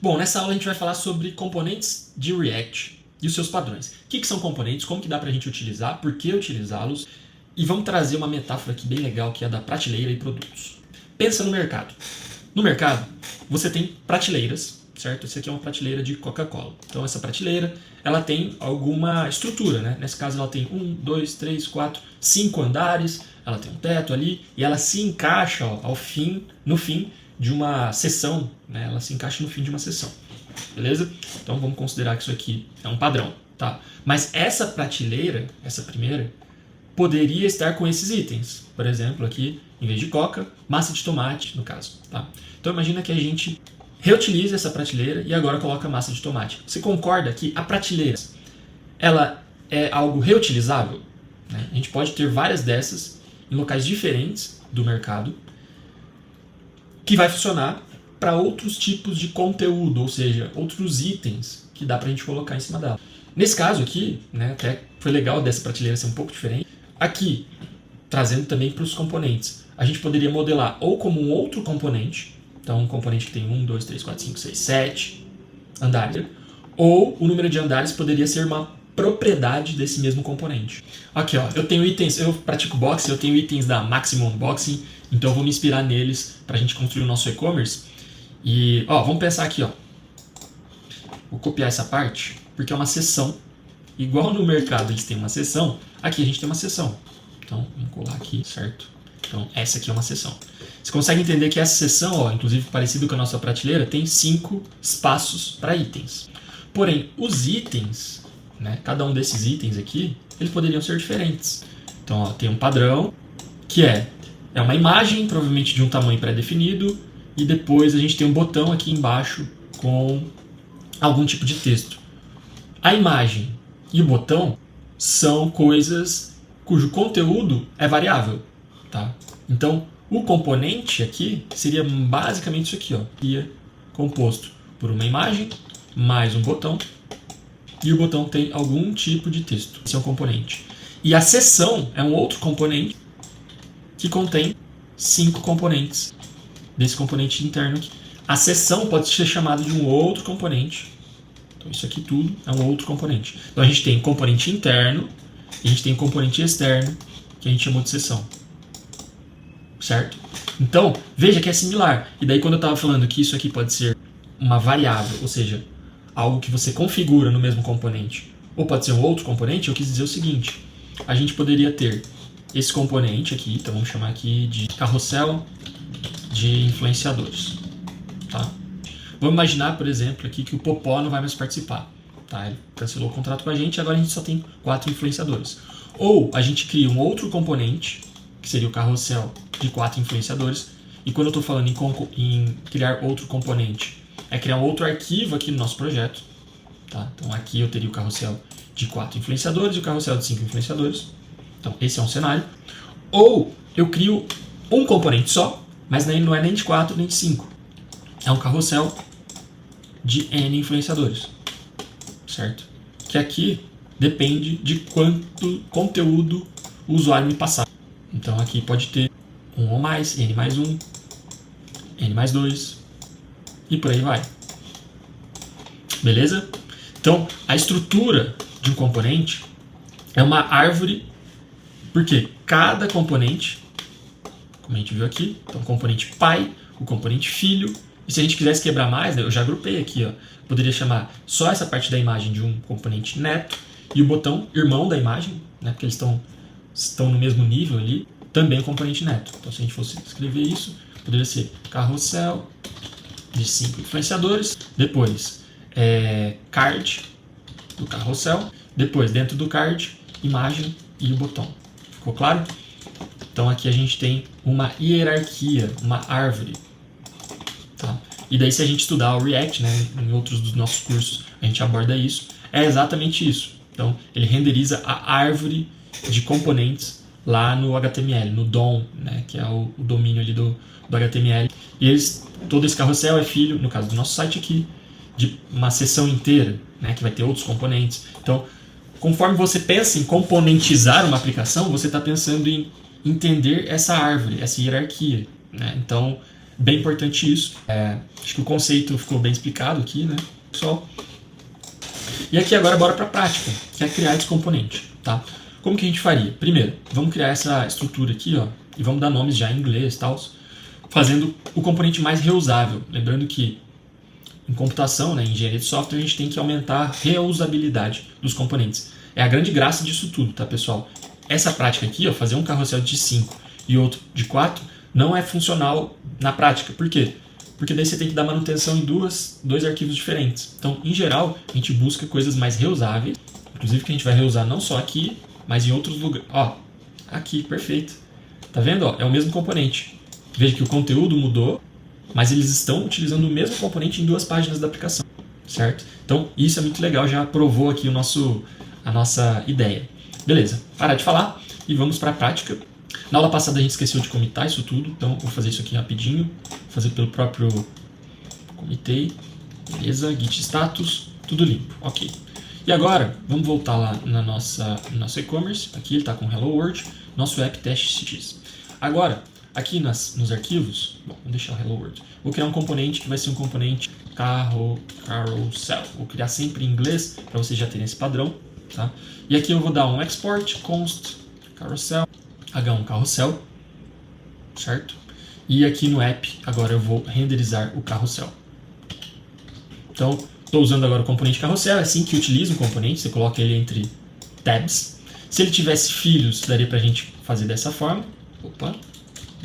Bom, nessa aula a gente vai falar sobre componentes de React e os seus padrões. O que são componentes, como que dá pra gente utilizar, por que utilizá-los, e vamos trazer uma metáfora aqui bem legal que é a da prateleira e produtos. Pensa no mercado. No mercado, você tem prateleiras, certo? Essa aqui é uma prateleira de Coca-Cola. Então essa prateleira, ela tem alguma estrutura, né? Nesse caso ela tem 1, 2, 3, 4, 5 andares, ela tem um teto ali, e ela se encaixa no fim de uma seção, né? Ela se encaixa no fim de uma seção, beleza? Então vamos considerar que isso aqui é um padrão, tá? Mas essa prateleira, essa primeira, poderia estar com esses itens. Por exemplo, aqui, em vez de coca, massa de tomate, no caso, tá? Então imagina que a gente reutiliza essa prateleira e agora coloca massa de tomate. Você concorda que a prateleira, ela é algo reutilizável? Né? A gente pode ter várias dessas em locais diferentes do mercado, que vai funcionar para outros tipos de conteúdo, ou seja, outros itens que dá para a gente colocar em cima dela. Nesse caso aqui, né, até foi legal dessa prateleira ser um pouco diferente. Aqui, trazendo também para os componentes, a gente poderia modelar ou como um outro componente, então um componente que tem 1, 2, 3, 4, 5, 6, 7 andares, ou o número de andares poderia ser uma propriedade desse mesmo componente. Aqui, ó, eu tenho itens, eu pratico boxing, eu tenho itens da Maximum Boxing, então eu vou me inspirar neles para a gente construir o nosso e-commerce. E, ó, vamos pensar aqui, ó. Vou copiar essa parte, porque é uma seção. Igual no mercado eles têm uma seção, aqui a gente tem uma seção. Então, vamos colar aqui, certo? Então, essa aqui é uma seção. Você consegue entender que essa seção, ó, inclusive parecido com a nossa prateleira, tem 5 espaços para itens. Porém, os itens, né, cada um desses itens aqui, eles poderiam ser diferentes. Então, ó, tem um padrão, que é uma imagem, provavelmente de um tamanho pré-definido, e depois a gente tem um botão aqui embaixo com algum tipo de texto. A imagem e o botão são coisas cujo conteúdo é variável, tá? Então, o componente aqui seria basicamente isso aqui, ó, seria composto por uma imagem mais um botão, e o botão tem algum tipo de texto. Esse é um componente. E a seção é um outro componente que contém 5 componentes desse componente interno aqui. A seção pode ser chamada de um outro componente. Então isso aqui tudo é um outro componente. Então a gente tem componente interno e a gente tem componente externo, que a gente chamou de seção. Certo? Então, veja que é similar. E daí quando eu estava falando que isso aqui pode ser uma variável, ou seja, algo que você configura no mesmo componente, ou pode ser um outro componente, eu quis dizer o seguinte. A gente poderia ter esse componente aqui, então vamos chamar aqui de carrossel de influenciadores. Tá? Vamos imaginar, por exemplo, aqui que o Popó não vai mais participar. Tá? Ele cancelou o contrato com a gente, agora a gente só tem 4 influenciadores. Ou a gente cria um outro componente, que seria o carrossel de 4 influenciadores, e quando eu estou falando em criar outro componente, é criar um outro arquivo aqui no nosso projeto. Tá? Então aqui eu teria o carrossel de 4 influenciadores e o carrossel de 5 influenciadores. Então esse é um cenário. Ou eu crio um componente só, mas não é nem de 4 nem de 5. É um carrossel de N influenciadores. Certo? Que aqui depende de quanto conteúdo o usuário me passar. Então aqui pode ter 1 ou mais, N mais 1, N mais 2 e por aí vai. Beleza? Então a estrutura de um componente é uma árvore, porque cada componente, como a gente viu aqui, então o componente pai, o componente filho, e se a gente quisesse quebrar mais, né, eu já agrupei aqui, ó, poderia chamar só essa parte da imagem de um componente neto e o botão irmão da imagem, né, porque eles estão no mesmo nível ali, também o componente neto. Então se a gente fosse escrever isso, poderia ser carrossel de 5 influenciadores, depois card do carrossel, depois dentro do card, imagem e o botão. Ficou claro? Então aqui a gente tem uma hierarquia, uma árvore. Tá? E daí se a gente estudar o React, né, em outros dos nossos cursos a gente aborda isso, é exatamente isso. Então ele renderiza a árvore de componentes lá no HTML, no DOM, né, que é o domínio ali do HTML. E todo esse carrossel é filho, no caso do nosso site aqui, de uma seção inteira, né, que vai ter outros componentes. Então, conforme você pensa em componentizar uma aplicação, você está pensando em entender essa árvore, essa hierarquia. Né? Então, Bem importante isso. Acho que o conceito ficou bem explicado aqui, né, pessoal? E aqui agora bora para a prática, que é criar esse componente, tá? Como que a gente faria? Primeiro, vamos criar essa estrutura aqui, ó, e vamos dar nomes já em inglês e tal, fazendo o componente mais reusável. Lembrando que em computação, né, em engenharia de software, a gente tem que aumentar a reusabilidade dos componentes. É a grande graça disso tudo, tá, pessoal? Essa prática aqui, ó, fazer um carrossel de 5 e outro de 4, não é funcional na prática. Por quê? Porque daí você tem que dar manutenção em dois arquivos diferentes. Então, em geral, a gente busca coisas mais reusáveis, inclusive que a gente vai reusar não só aqui, mas em outros lugares. Ó, aqui, perfeito. Tá vendo? Ó, é o mesmo componente. Veja que o conteúdo mudou, mas eles estão utilizando o mesmo componente em 2 páginas da aplicação, certo? Então, isso é muito legal, já provou aqui a nossa ideia. Beleza, parar de falar e vamos para a prática. Na aula passada a gente esqueceu de comitar isso tudo, então vou fazer isso aqui rapidinho, vou fazer pelo próprio comitei, beleza, git status, tudo limpo, ok. E agora, vamos voltar lá no nosso e-commerce, aqui ele está com Hello World, nosso app test.cx. Agora, aqui nos arquivos, bom, vamos deixar o Hello World, vou criar um componente que vai ser um componente carousel, vou criar sempre em inglês, para vocês já terem esse padrão, tá? E aqui eu vou dar um export const carousel, H1 carrossel, certo? E aqui no app, agora eu vou renderizar o carrossel. Então, estou usando agora o componente carrossel, é assim que utiliza um componente, você coloca ele entre tabs. Se ele tivesse filhos, daria para a gente fazer dessa forma, opa,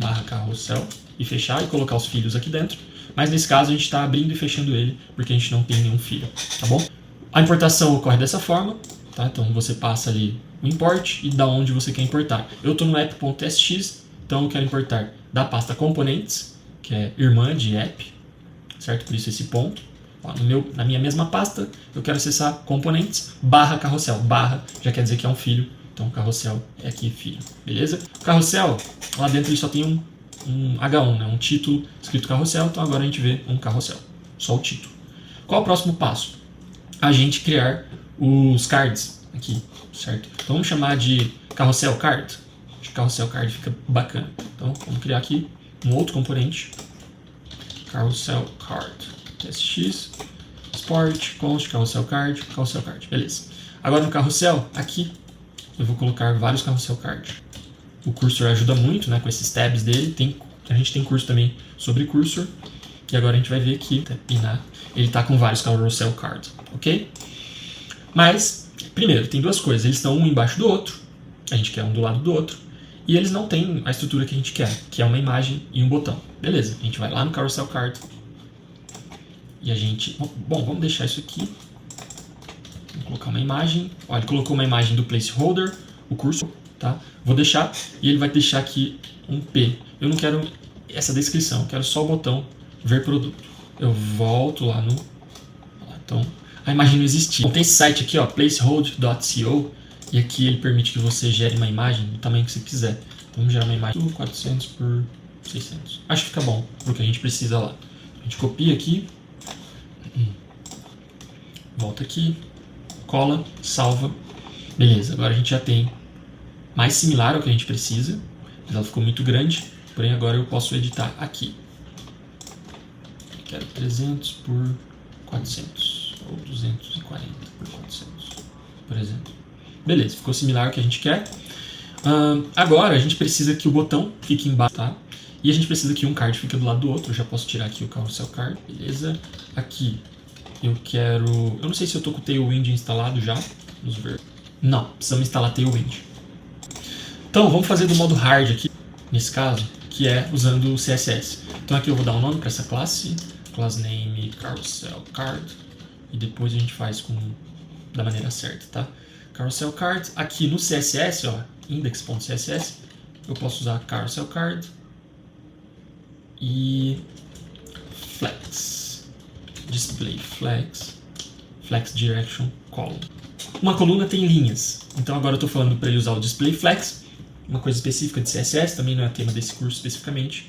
barra carrossel, e fechar e colocar os filhos aqui dentro. Mas nesse caso a gente está abrindo e fechando ele, porque a gente não tem nenhum filho, tá bom? A importação ocorre dessa forma, tá? Então você passa ali o import e da onde você quer importar. Eu estou no app.txt, então eu quero importar da pasta componentes, que é irmã de app, certo? Por isso esse ponto. Ó, na minha mesma pasta, eu quero acessar componentes, barra carrossel. Barra já quer dizer que é um filho, então carrossel é aqui filho, beleza? O carrossel, lá dentro ele só tem um H1, né? Um título escrito carrossel, então agora a gente vê um carrossel, só o título. Qual o próximo passo? A gente criar os cards aqui, certo? Então vamos chamar de carrossel card. Acho que carrossel card fica bacana. Então vamos criar aqui um outro componente, carrossel card, txt, export, const, carrossel card, beleza. Agora no carrossel, aqui, eu vou colocar vários carrossel card. O cursor ajuda muito, né, com esses tabs dele. A gente tem curso também sobre cursor. E agora a gente vai ver que ele está com vários carrossel card, ok? Mas, primeiro, tem 2 coisas. Eles estão um embaixo do outro. A gente quer um do lado do outro. E eles não têm a estrutura que a gente quer, que é uma imagem e um botão. Beleza, a gente vai lá no carousel card. E a gente... Bom, vamos deixar isso aqui. Vou colocar uma imagem. Olha, ele colocou uma imagem do placeholder, o cursor, tá? Vou deixar, e ele vai deixar aqui um P. Eu não quero essa descrição, eu quero só o botão ver produto. Eu volto lá no... Então, a imagem não existia. Bom, tem esse site aqui, ó, placehold.co, e aqui ele permite que você gere uma imagem do tamanho que você quiser. Então, vamos gerar uma imagem por 400 por 600. Acho que fica bom, porque a gente precisa lá. A gente copia aqui, volta aqui, cola, salva. Beleza, agora a gente já tem mais similar ao que a gente precisa, mas ela ficou muito grande, porém agora eu posso editar aqui. Quero 300 por 400, ou 240 por 400, por exemplo. Beleza, ficou similar ao que a gente quer. Agora a gente precisa que o botão fique embaixo, tá? E a gente precisa que um card fique do lado do outro. Eu já posso tirar aqui o carousel card, beleza? Aqui eu quero... Eu não sei se eu tô com o Tailwind instalado já. Vamos ver. Não, precisamos instalar Tailwind. Então vamos fazer do modo hard aqui, nesse caso, que é usando o CSS. Então aqui eu vou dar um nome para essa classe, class name carousel card, e depois a gente faz da maneira certa, tá? Carousel card, aqui no CSS, ó, index.css, eu posso usar carousel card e flex, display flex direction column. Uma coluna tem linhas, então agora eu estou falando para ele usar o display flex, uma coisa específica de CSS, também não é tema desse curso especificamente,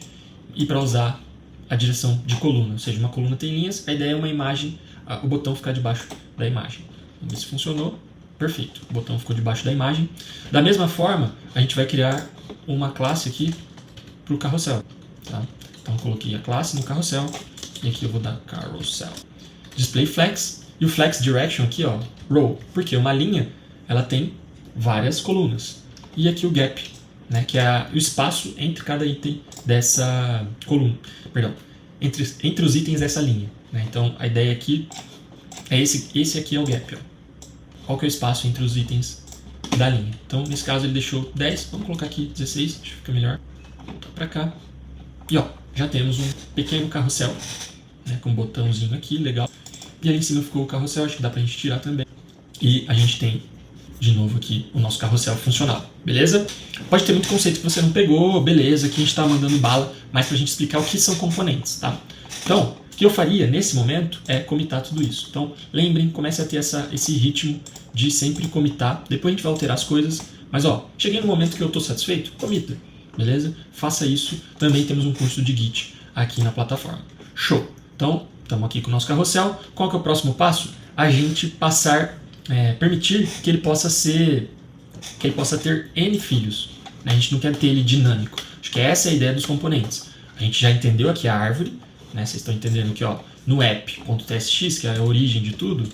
e para usar a direção de coluna, ou seja, uma coluna tem linhas, a ideia é uma imagem, o botão ficar debaixo da imagem. Vamos ver se funcionou. Perfeito, o botão ficou debaixo da imagem. Da mesma forma, a gente vai criar uma classe aqui para o carrossel. Tá? Então eu coloquei a classe no carrossel e aqui eu vou dar carousel. Display flex e o flex direction aqui, ó, row, porque uma linha ela tem várias colunas. E aqui o gap, né, que é o espaço entre cada item dessa coluna, perdão, entre os itens dessa linha, né? Então a ideia aqui é esse aqui é o gap, ó. Qual que é o espaço entre os itens da linha? Então nesse caso ele deixou 10, vamos colocar aqui 16, acho que fica melhor. Voltar para cá. E ó, já temos um pequeno carrossel, né, com um botãozinho aqui, legal. E ali em cima ficou o carrossel, acho que dá pra gente tirar também. E a gente tem de novo aqui o nosso carrossel funcional, beleza? Pode ter muito conceito que você não pegou, beleza, aqui a gente está mandando bala, mas para a gente explicar o que são componentes, tá? Então, o que eu faria nesse momento é comitar tudo isso. Então, lembrem, comece a ter esse ritmo de sempre comitar, depois a gente vai alterar as coisas, mas ó, cheguei no momento que eu estou satisfeito, comita, beleza? Faça isso, também temos um curso de Git aqui na plataforma. Show! Então, estamos aqui com o nosso carrossel, qual que é o próximo passo? A gente permitir que ele possa ter N filhos. A gente não quer ter ele dinâmico. Acho que essa é a ideia dos componentes. A gente já entendeu aqui a árvore, né? Vocês estão entendendo que ó, no app.tsx, que é a origem de tudo,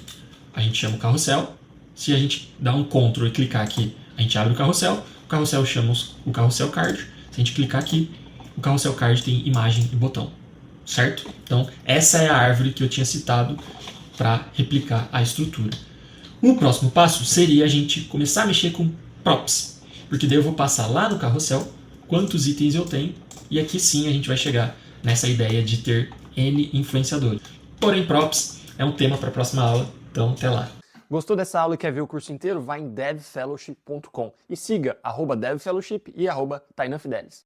a gente chama o carrossel. Se a gente dá um Ctrl e clicar aqui, a gente abre o carrossel chama o carrossel card. Se a gente clicar aqui, o carrossel card tem imagem e botão, certo? Então essa é a árvore que eu tinha citado para replicar a estrutura. O próximo passo seria a gente começar a mexer com props, porque daí eu vou passar lá no carrossel quantos itens eu tenho, e aqui sim a gente vai chegar nessa ideia de ter N influenciadores. Porém, props é um tema para a próxima aula, então até lá. Gostou dessa aula e quer ver o curso inteiro? Vai em devfellowship.com e siga @devfellowship e @tainafidelis.